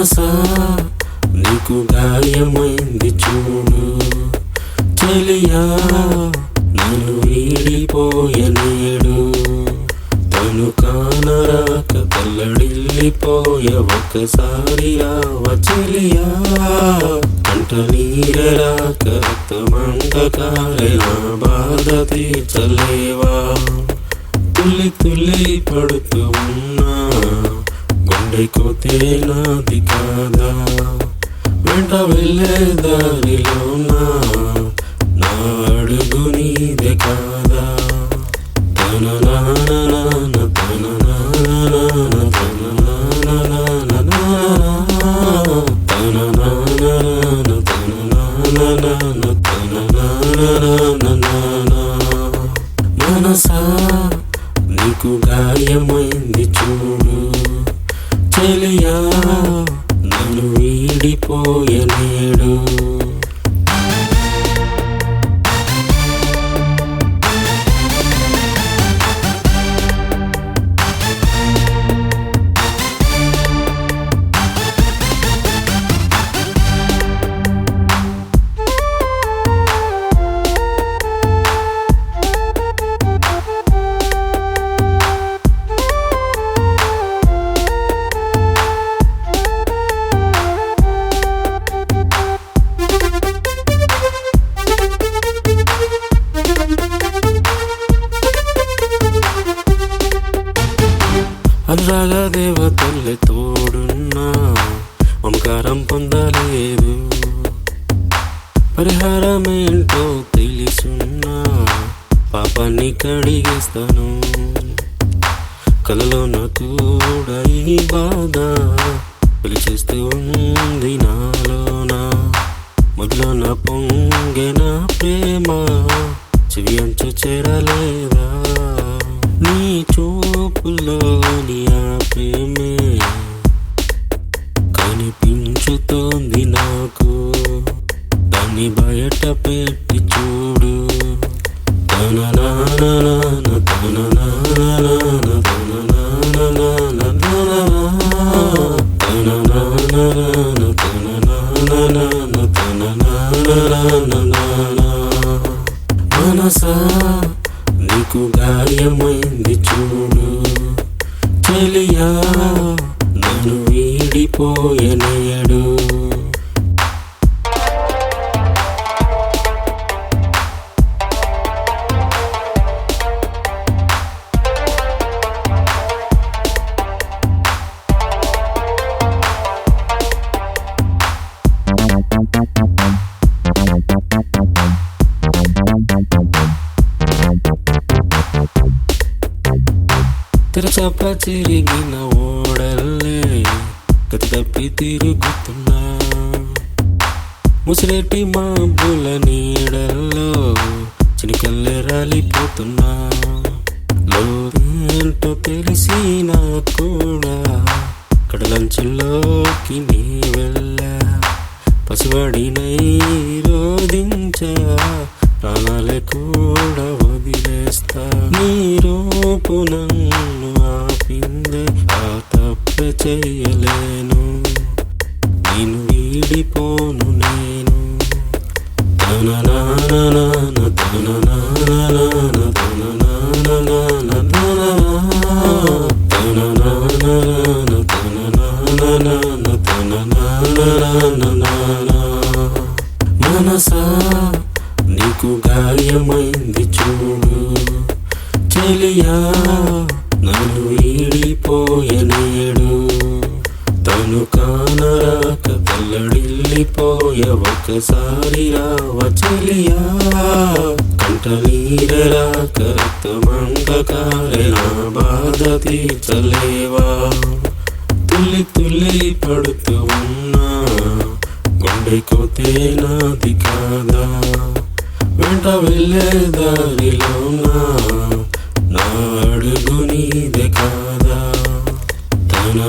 మనసా నీకు గాయమైంది చూడు చెలియా నన్ను వీడిపోయనేడు తను కానరాక తల్లడిల్లిపోయ ఒక్కసారి రావ చెలియా కంట నీరరాక రక్తమంగకారే నా బాధ తీర్చలేవా తుల్లి తుల్లి పడుతూ ఉన్నా గుండె కోతే నాది కాదా వెంట వెళ్ళే దారిలో నా అడుగు నీదే కాదా తన నాన్న తన నాన్న తన నాన్న తన నాన్న తన నాన్న తన నాన్న మనసా నీకు గాయమైంది చూడు చెలియా నన్ను వీడిపోయనేడు అనురాగ దేవతల్లే తోడున్నా మమకారం పొందలేదు పరిహారమేంటో తెలుసున్నా పాపాన్ని కడిగేస్తాను కలలో నా కూడా ఈ బాధ పిలిచేస్తూ ఉంది నాలోన మొదలో నా పొంగెన ప్రేమ చెవి అంచు చేరలేదా నీ చూపులోని ఆ ప్రేమే కనిపించుతోంది నాకు దాన్ని బయట పెట్టి చూడు తన నాన్న తన నాన్న తన నాన్న తన నాన్న తన నాన్న తన నాన్న మనసా నీకు గాయమైంది చూడు చెలియా నన్ను వీడిపోయనేడు తెరచాప చిరిగిన ఓడల్లే గతి తప్పి తిరుగుతున్నా ముసిరెట్టి మాబుల నీడల్లో చినికల్లే రాలిపోతున్నా లోకేంటో తెలిసినా కూడా కడలంచుల్లోకి నీ వెళ్ళా పసివాడినై రోధించా ప్రాణాలే కూడా వదిలేస్తా నీ రూపు నన్ను ఆపిందే ఆ తప్పే చెయ్యలేను నేను వీడిపోను నేను తన నాన్న తన నాన్న తన నాన్న తన నాన్న తన నాన్న తన నాన్న మనసా నీకు గాయమైంది చూడు చెలియా నన్ను వీడిపోయనేడు తను కానరాక తల్లడిల్లిపోయ ఒక్కసారి రావ చెలియా కంట నీరరాక రక్తమంగకారే నా బాధ తీర్చలేవా తుల్లి తుల్లి పడుతూ ఉన్నా గుండె కోతే నాది కాదా వెంట వెళ్ళే దారిలో నా అడుగు నీదే కాదా తన